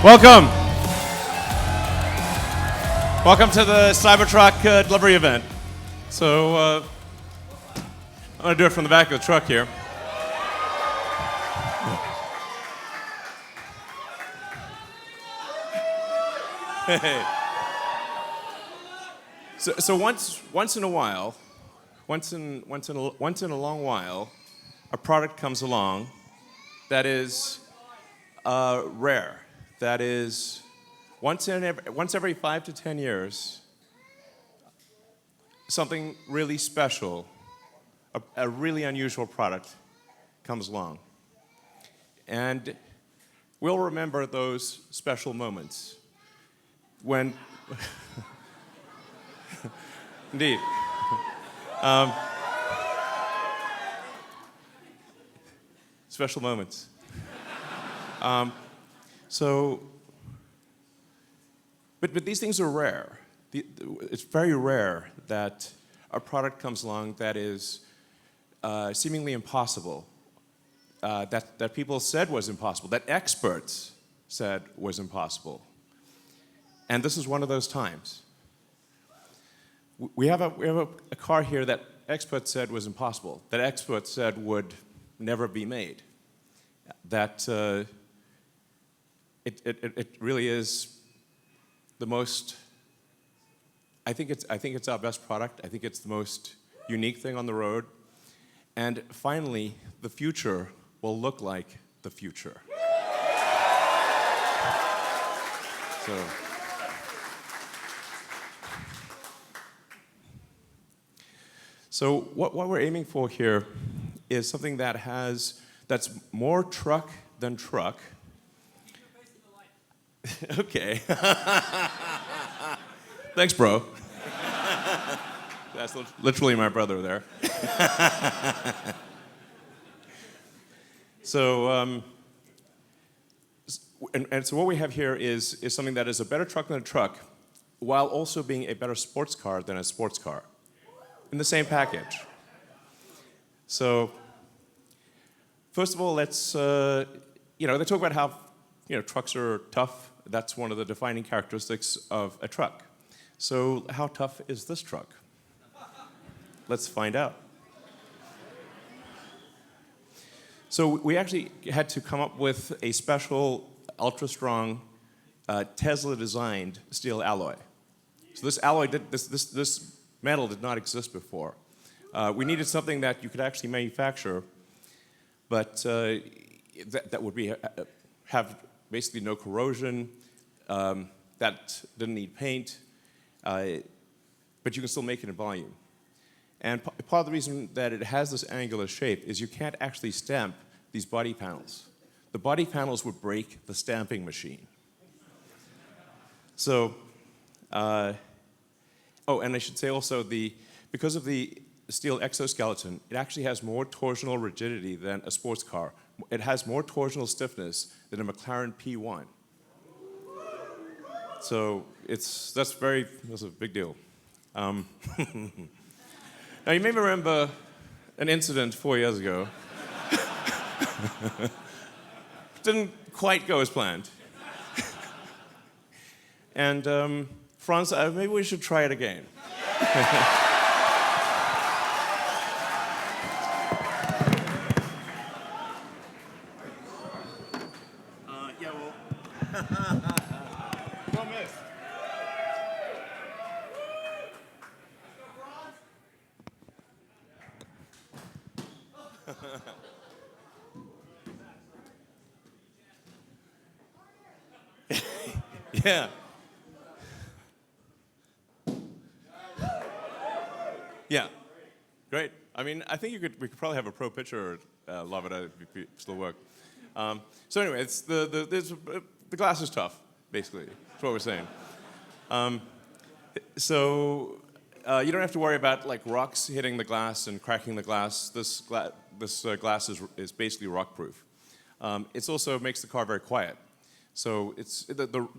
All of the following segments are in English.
Welcome. Welcome to the Cybertruck delivery event. So I'm going to do it from the back of the truck here. Hey. So once in a while, once in a long while, a product comes along that is rare. That is once every 5 to 10 years, something really special, a really unusual product comes along. And we'll remember those special moments when, indeed. Special moments. But these things are rare. It's very rare that a product comes along that is seemingly impossible, that people said was impossible, that experts said was impossible. And this is one of those times. We have a car here that experts said was impossible, that experts said would never be made, that it really is the most. I think it's our best product. I think it's the most unique thing on the road. And finally, the future will look like the future. So what we're aiming for here is something that's more truck than truck. Okay. Thanks, bro. That's literally my brother there. So what we have here is something that is a better truck than a truck, while also being a better sports car than a sports car, in the same package. So, first of all, let's they talk about how trucks are tough. That's one of the defining characteristics of a truck. So, how tough is this truck? Let's find out. So we actually had to come up with a special, ultra-strong, Tesla-designed steel alloy. So this alloy, this metal did not exist before. We needed something that you could actually manufacture, but that would have basically no corrosion, that didn't need paint, but you can still make it in volume. And part of the reason that it has this angular shape is you can't actually stamp these body panels. The body panels would break the stamping machine. So, and I should say also, because of the steel exoskeleton, it actually has more torsional rigidity than a sports car. It has more torsional stiffness than a McLaren P1. So that's a big deal. Now, you may remember an incident 4 years ago. Didn't quite go as planned. And Franz, maybe we should try it again. Yeah, well. Don't miss. Yeah. Yeah. Great. I mean, I think we could probably have a pro pitcher love it if it still work. So anyway, the glass is tough, basically. That's what we're saying. So you don't have to worry about like rocks hitting the glass and cracking the glass. This glass is basically rock-proof. It also makes the car very quiet. So it's the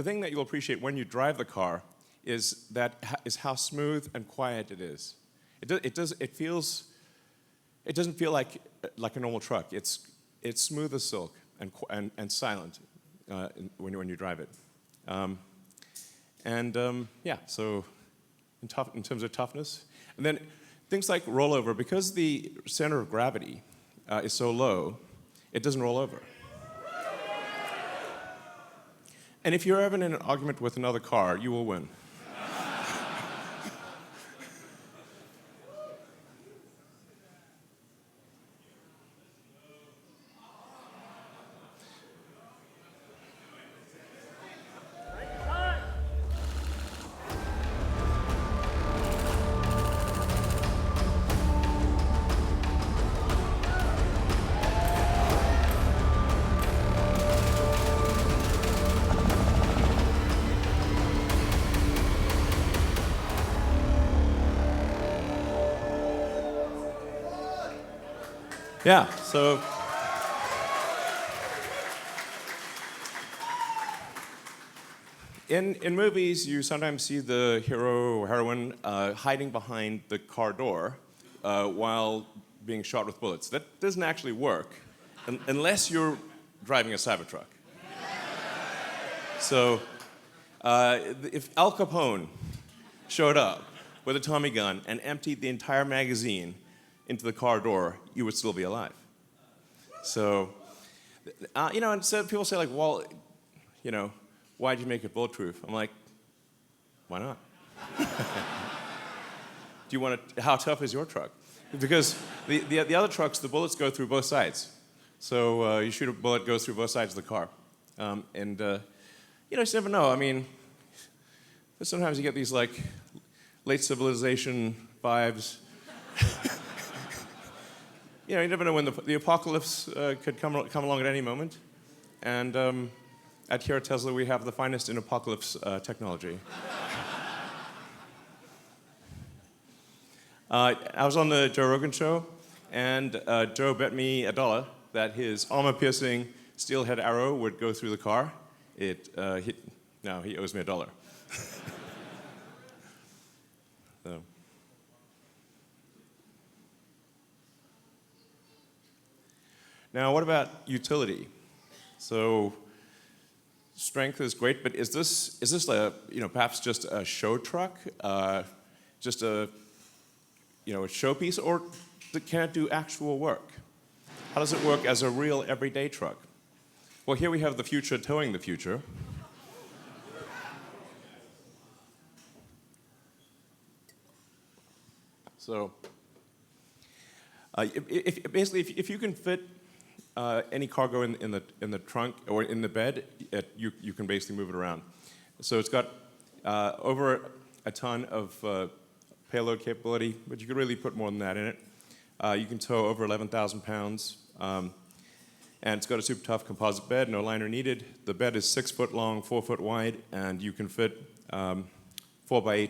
thing that you'll appreciate when you drive the car is how smooth and quiet it is. It doesn't feel like a normal truck. It's smooth as silk and silent. when you drive it. Yeah, so in terms of toughness. And then things like rollover, because the center of gravity is so low, it doesn't roll over. And if you're ever in an argument with another car, you will win. Yeah, so in movies, you sometimes see the hero or heroine hiding behind the car door while being shot with bullets. That doesn't actually work unless you're driving a Cybertruck. So if Al Capone showed up with a Tommy gun and emptied the entire magazine into the car door, you would still be alive. So, and so people say, like, well, why'd you make it bulletproof? I'm like, why not? How tough is your truck? Because the other trucks, the bullets go through both sides. So you shoot a bullet, goes through both sides of the car. You just never know. I mean, sometimes you get these, like, late civilization vibes. You never know when the apocalypse could come along at any moment. And here at Tesla, we have the finest in apocalypse technology. I was on the Joe Rogan show, and Joe bet me $1 that his armor-piercing steelhead arrow would go through the car. He owes me $1. So. Now, what about utility? So, strength is great, but is this perhaps just a show truck, just a showpiece, or can it do actual work? How does it work as a real everyday truck? Well, here we have the future towing the future. So, if you can fit any cargo in the trunk or in the bed, you can basically move it around. So it's got over a ton of payload capability, but you could really put more than that in it. You can tow over 11,000 pounds, and it's got a super tough composite bed, no liner needed. The bed is 6 foot long, 4 foot wide, and you can fit 4 by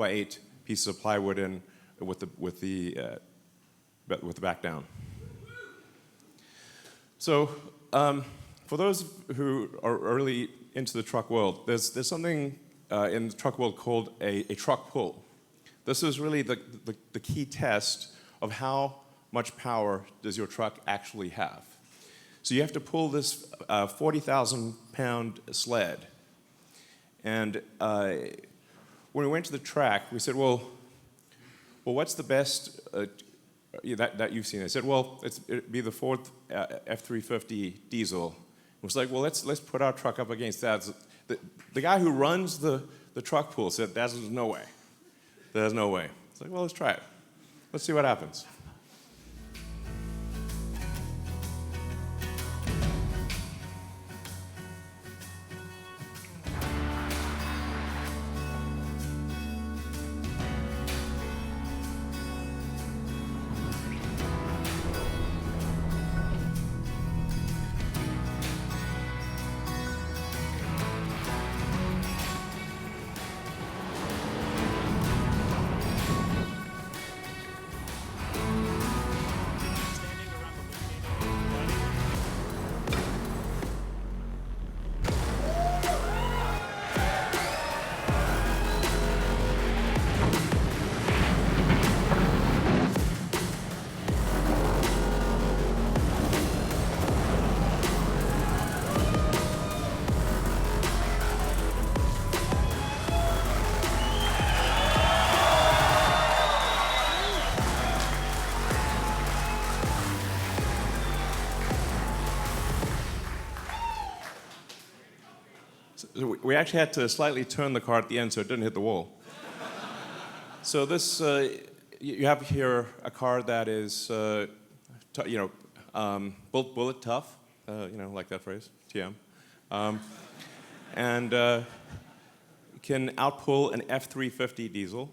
8 pieces of plywood in with the back down. So, for those who are really into the truck world, there's something in the truck world called a truck pull. This is really the key test of how much power does your truck actually have. So you have to pull this 40,000-pound sled. And when we went to the track, we said, well, what's the best that you've seen? I said, well, it'd be the Ford F-350 diesel. It was like, well, let's put our truck up against that. The guy who runs the truck pool said, there's no way. There's no way. It's like, well, let's try it. Let's see what happens. we actually had to slightly turn the car at the end so it didn't hit the wall. So this, you have here a car that is, bullet tough, like that phrase, TM, and can outpull an F-350 diesel.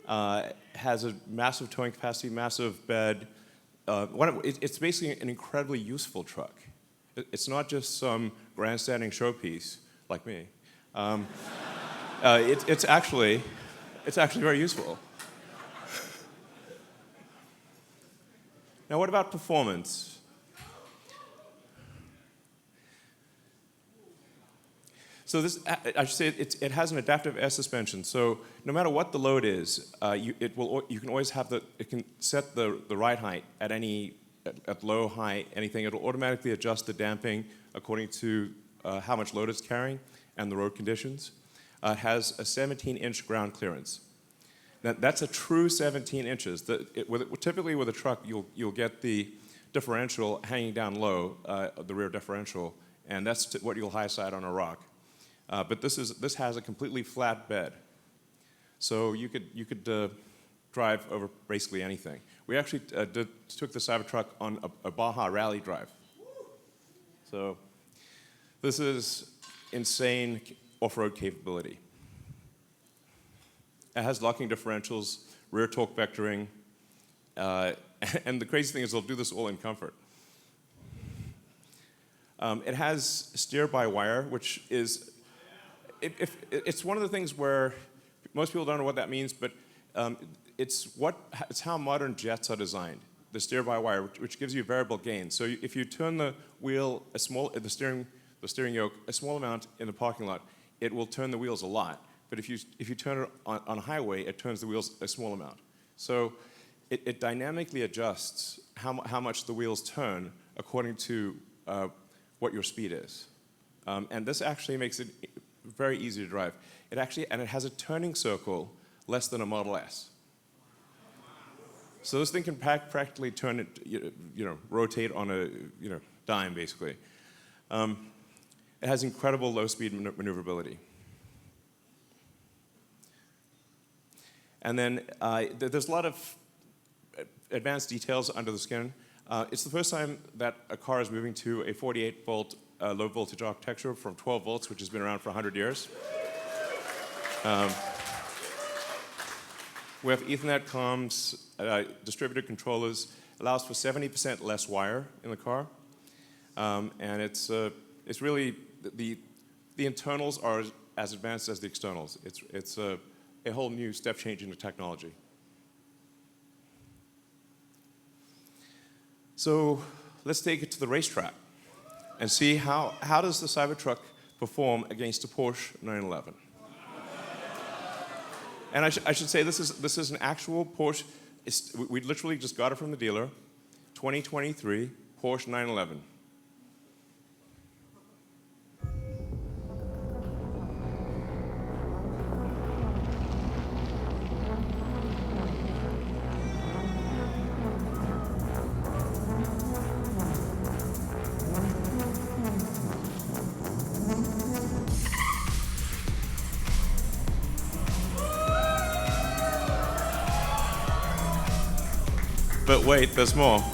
Has a massive towing capacity, massive bed. It's basically an incredibly useful truck. It's not just some grandstanding showpiece like me. It's actually very useful. Now, what about performance? So this, I should say, it has an adaptive air suspension. So no matter what the load is, you can always have it can set the ride height at low, high, anything. It'll automatically adjust the damping according to how much load it's carrying and the road conditions. It has a 17-inch ground clearance. Now, that's a true 17 inches. Typically with a truck, you'll get the differential hanging down low, the rear differential, and that's what you'll high side on a rock. But this has a completely flat bed, so you could drive over basically anything. We actually took the Cybertruck on a Baja rally drive. So this is insane off-road capability. It has locking differentials, rear torque vectoring, and the crazy thing is they'll do this all in comfort. It has steer-by-wire, which is it's one of the things where most people don't know what that means, but it's how modern jets are designed. The steer-by-wire, which gives you variable gain. So if you turn the wheel the steering yoke a small amount in the parking lot, it will turn the wheels a lot. But if you turn it on a highway, it turns the wheels a small amount. So it dynamically adjusts how much the wheels turn according to what your speed is. And this actually makes it very easy to drive. It has a turning circle less than a Model S. So this thing can practically turn it, rotate on a dime basically. It has incredible low-speed maneuverability. And then there's a lot of advanced details under the skin. It's the first time that a car is moving to a 48-volt low-voltage architecture from 12 volts, which has been around for 100 years. We have Ethernet comms, distributed controllers, allows for 70% less wire in the car. And it's really, the internals are as advanced as the externals. It's a whole new step change in the technology. So let's take it to the racetrack and see how does the Cybertruck perform against a Porsche 911. And I should say this is an actual Porsche. We literally just got it from the dealer, 2023 Porsche 911. But wait, there's more.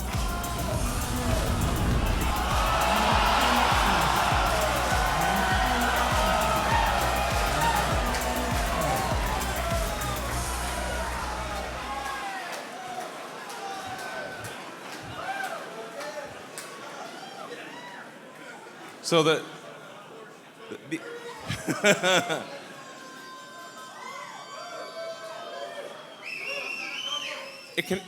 So the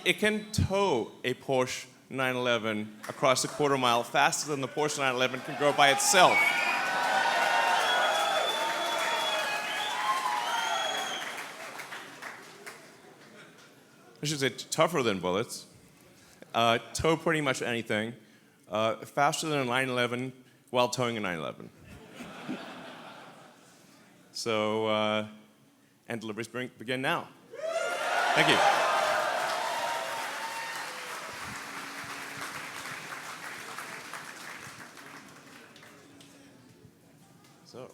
It can tow a Porsche 911 across a quarter mile faster than the Porsche 911 can go by itself. I should say tougher than bullets. Tow pretty much anything. Faster than a 911 while towing a 911. So, and deliveries begin now. Thank you. So.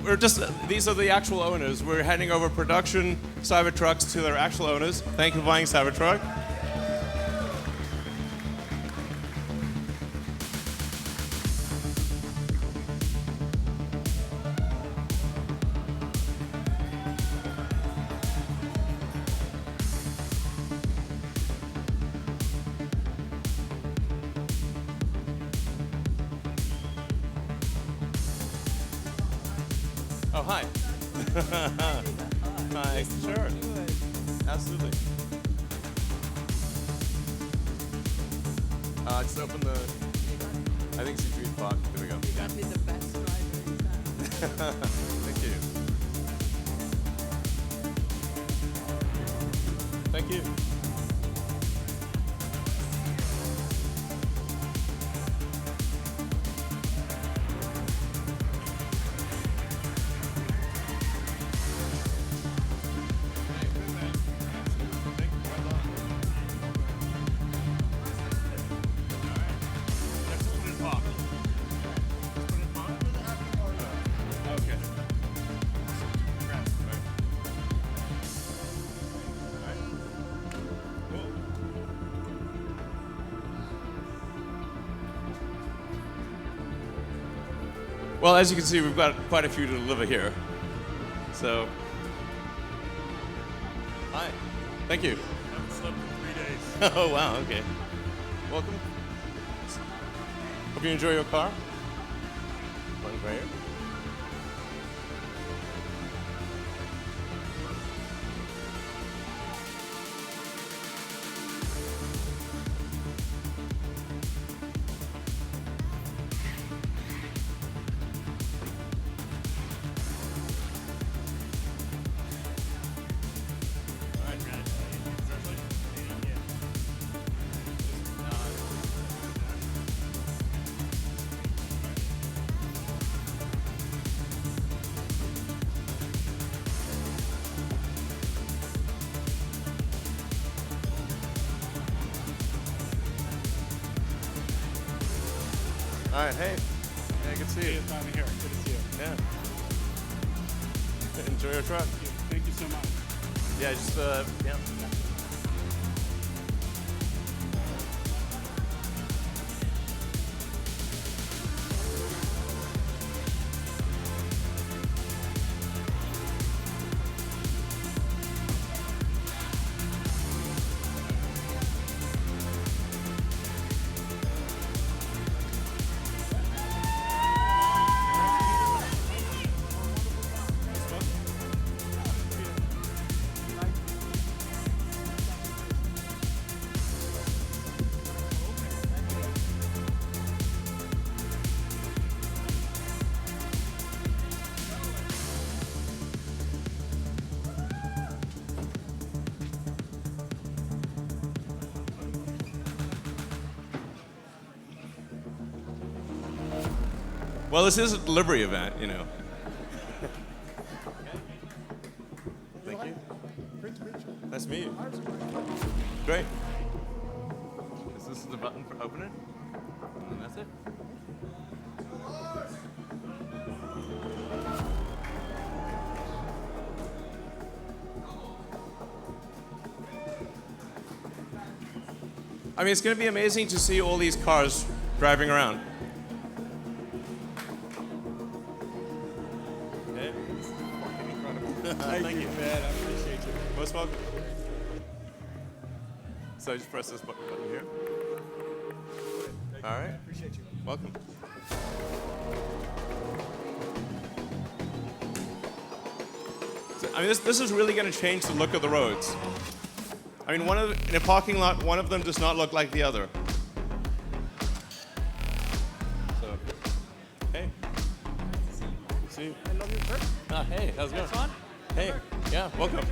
we're just, these are the actual owners. We're handing over production Cybertrucks to their actual owners. Thank you for buying Cybertruck. Oh, hi. Hi. Sure. Absolutely. Just open the, I think it's your box. There we go. You got me the best driver in town. Thank you. Thank you. Well, as you can see, we've got quite a few to deliver here. So, hi. Thank you. I haven't slept in 3 days. Oh, wow, okay. Welcome. Hope you enjoy your car. One's right here. All right, hey. Yeah, good to see you. I'm here. Good to see you. Yeah. Enjoy your truck. Thank you so much. Yeah, just, yeah. Well, this is a delivery event, you know. Thank you. Nice to meet you. Great. Is this the button for open it? And that's it? I mean, it's going to be amazing to see all these cars driving around. Okay. Thank you, man. I appreciate you. Most welcome. So just press this button here. All right. Appreciate you. Welcome. So, I mean, this is really going to change the look of the roads. I mean, in a parking lot, one of them does not look like the other. So, hey. See you. I love you, sir. Ah, hey, how's it going? Fun? Hey, yeah, welcome.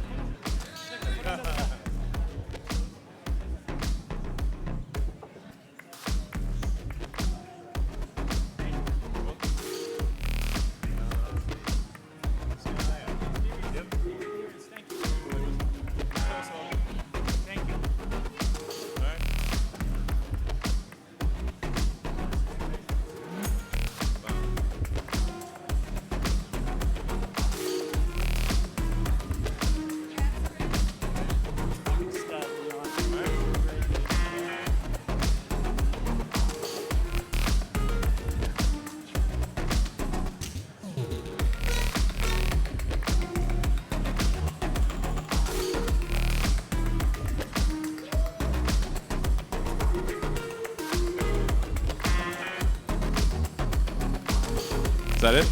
Is that it?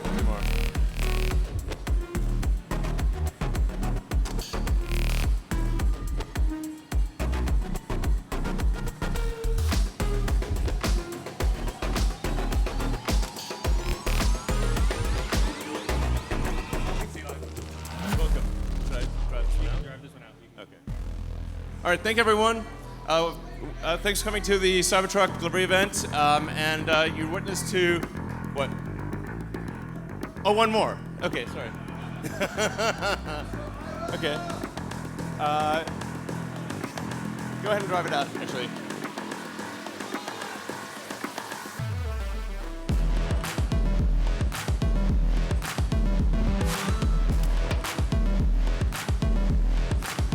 Two more. Welcome. Should I try this one out? Drive this one out. Okay. All right, thank you, everyone. Thanks for coming to the Cybertruck delivery event. And you witnessed to what? Oh, one more. Okay, sorry. Okay. Go ahead and drive it out, actually.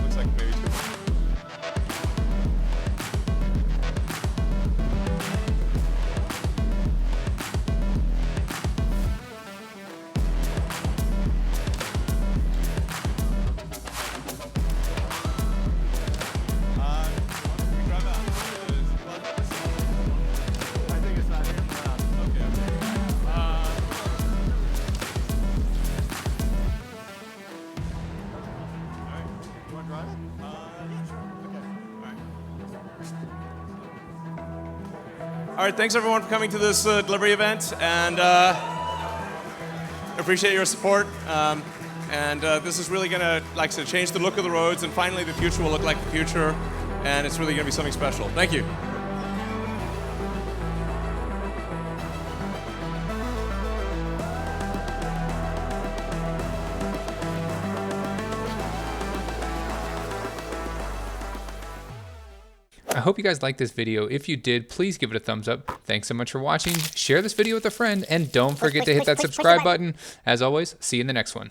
Looks like maybe two more. I think it's not here. Okay. You want to drive? All right, thanks everyone for coming to this delivery event, and appreciate your support. This is really gonna, like I said, change the look of the roads, and finally the future will look like the future, and it's really gonna be something special. Thank you. I hope you guys liked this video. If you did, please give it a thumbs up. Thanks so much for watching. Share this video with a friend, and don't forget to hit that subscribe button. As always, see you in the next one.